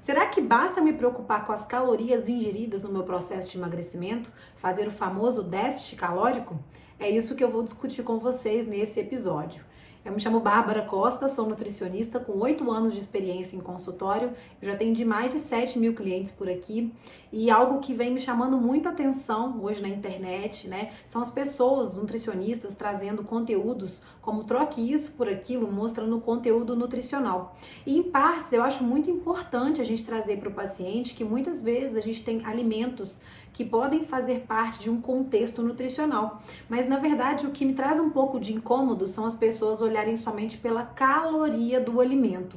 Será que basta me preocupar com as calorias ingeridas no meu processo de emagrecimento, fazer o famoso déficit calórico? É isso que eu vou discutir com vocês nesse episódio. Eu me chamo Bárbara Costa, sou nutricionista com 8 anos de experiência em consultório, eu já atendi mais de 7 mil clientes por aqui e algo que vem me chamando muita atenção hoje na internet, né, são as pessoas, nutricionistas, trazendo conteúdos como troque isso por aquilo, mostrando conteúdo nutricional. E em partes eu acho muito importante a gente trazer para o paciente que muitas vezes a gente tem alimentos que podem fazer parte de um contexto nutricional, mas na verdade o que me traz um pouco de incômodo são as pessoas olharem somente pela caloria do alimento.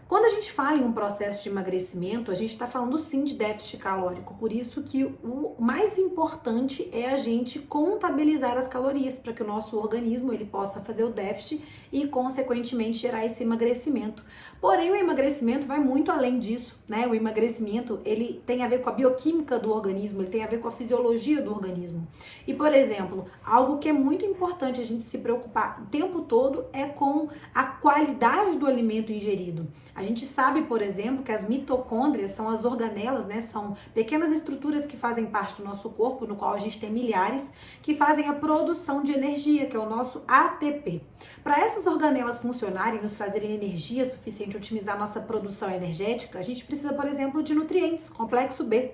Quando a gente fala em um processo de emagrecimento, a gente está falando sim de déficit calórico, por isso que o mais importante é a gente contabilizar as calorias para que o nosso organismo ele possa fazer o déficit e consequentemente gerar esse emagrecimento. Porém, o emagrecimento vai muito além disso, né? O emagrecimento ele tem a ver com a bioquímica do organismo, ele tem a ver com a fisiologia do organismo. E, por exemplo, algo que é muito importante a gente se preocupar o tempo todo é com a qualidade do alimento ingerido. A gente sabe, por exemplo, que as mitocôndrias são as organelas, né? São pequenas estruturas que fazem parte do nosso corpo, no qual a gente tem milhares, que fazem a produção de energia, que é o nosso ATP. Para essas organelas funcionarem, nos trazerem energia suficiente, otimizar nossa produção energética, a gente precisa, por exemplo, de nutrientes, complexo B.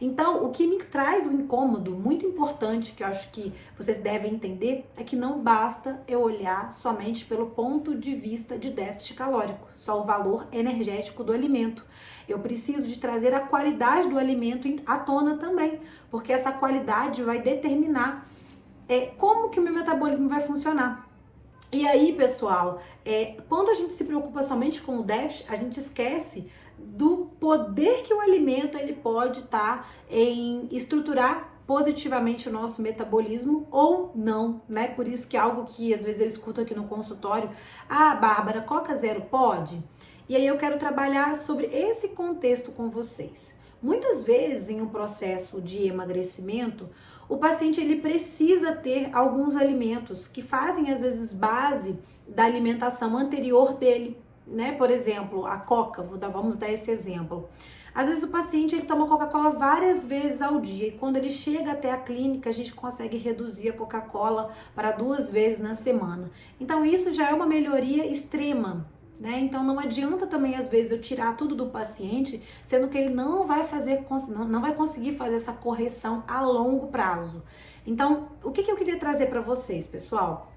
Então, o que me traz um incômodo muito importante, que eu acho que vocês devem entender, é que não basta eu olhar somente pelo ponto de vista de déficit calórico, só o valor energético do alimento. Eu preciso de trazer a qualidade do alimento à tona também, porque essa qualidade vai determinar como que o meu metabolismo vai funcionar. E aí, pessoal, quando a gente se preocupa somente com o déficit, a gente esquece do poder que o alimento ele pode estar em estruturar positivamente o nosso metabolismo ou não, né? Por isso que é algo que às vezes eu escuto aqui no consultório, Bárbara, Coca Zero pode? E aí eu quero trabalhar sobre esse contexto com vocês. Muitas vezes em um processo de emagrecimento, o paciente ele precisa ter alguns alimentos que fazem às vezes base da alimentação anterior dele, né? Por exemplo, a Coca, vamos dar esse exemplo. Às vezes o paciente ele toma Coca-Cola várias vezes ao dia e quando ele chega até a clínica a gente consegue reduzir a Coca-Cola para 2 vezes na semana. Então isso já é uma melhoria extrema, né? Então não adianta também às vezes eu tirar tudo do paciente, sendo que ele não vai conseguir fazer essa correção a longo prazo. Então, o que eu queria trazer para vocês, pessoal?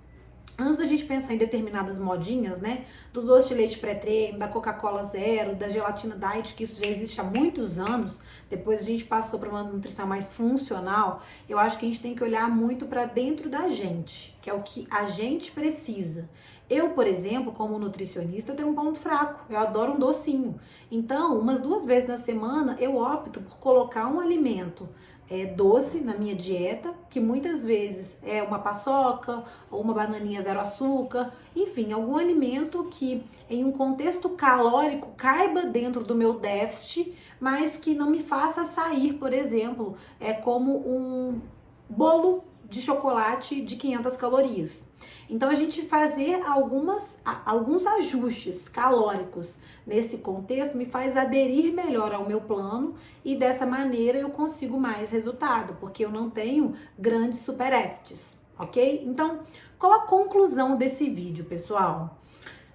Antes da gente pensar em determinadas modinhas, né, do doce de leite pré-treino, da Coca-Cola Zero, da gelatina diet, que isso já existe há muitos anos, depois a gente passou para uma nutrição mais funcional, eu acho que a gente tem que olhar muito para dentro da gente, que é o que a gente precisa. Eu, por exemplo, como nutricionista, eu tenho um ponto fraco, eu adoro um docinho. Então, umas 2 vezes na semana, eu opto por colocar um alimento doce na minha dieta, que muitas vezes é uma paçoca ou uma bananinha zero açúcar, enfim, algum alimento que em um contexto calórico caiba dentro do meu déficit, mas que não me faça sair, por exemplo, como um bolo de chocolate de 500 calorias. Então a gente fazer alguns ajustes calóricos nesse contexto me faz aderir melhor ao meu plano e dessa maneira eu consigo mais resultado, porque eu não tenho grandes superávits, ok? Então, qual a conclusão desse vídeo, pessoal?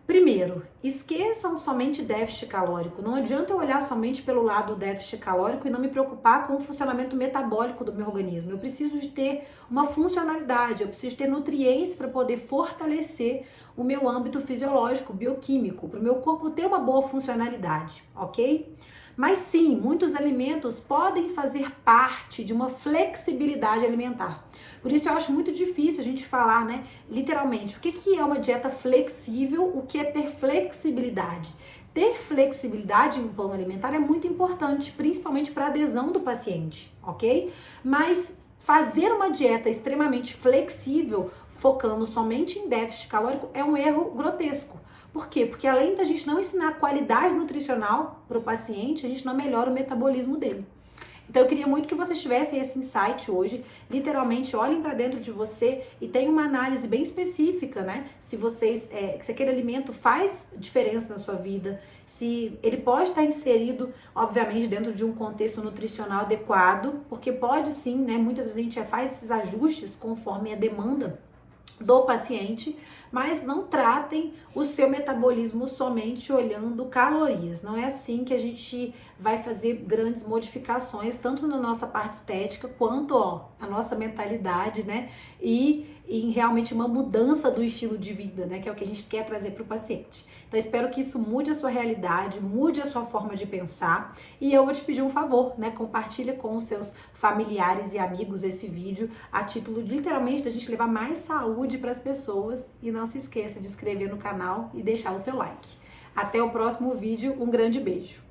Primeiro, esqueçam somente déficit calórico. Não adianta eu olhar somente pelo lado do déficit calórico e não me preocupar com o funcionamento metabólico do meu organismo. Eu preciso de ter uma funcionalidade, eu preciso ter nutrientes para poder fortalecer o meu âmbito fisiológico, bioquímico, para o meu corpo ter uma boa funcionalidade, ok? Mas sim, muitos alimentos podem fazer parte de uma flexibilidade alimentar. Por isso eu acho muito difícil a gente falar, né, literalmente, o que é uma dieta flexível, o que é ter flexibilidade. Ter flexibilidade no plano alimentar é muito importante, principalmente para a adesão do paciente, ok? Mas fazer uma dieta extremamente flexível, focando somente em déficit calórico, é um erro grotesco. Por quê? Porque além da gente não ensinar qualidade nutricional para o paciente, a gente não melhora o metabolismo dele. Então eu queria muito que vocês tivessem esse insight hoje, literalmente olhem para dentro de você e tenham uma análise bem específica, né? Se aquele alimento faz diferença na sua vida, se ele pode estar inserido, obviamente, dentro de um contexto nutricional adequado, porque pode sim, né? Muitas vezes a gente faz esses ajustes conforme a demanda do paciente, mas não tratem o seu metabolismo somente olhando calorias. Não é assim que a gente vai fazer grandes modificações, tanto na nossa parte estética, quanto a nossa mentalidade, né? E em realmente uma mudança do estilo de vida, né? Que é o que a gente quer trazer para o paciente. Então, espero que isso mude a sua realidade, mude a sua forma de pensar. E eu vou te pedir um favor, né? Compartilha com os seus familiares e amigos esse vídeo, a título literalmente da gente levar mais saúde para as pessoas. E não se esqueça de inscrever no canal e deixar o seu like. Até o próximo vídeo, um grande beijo!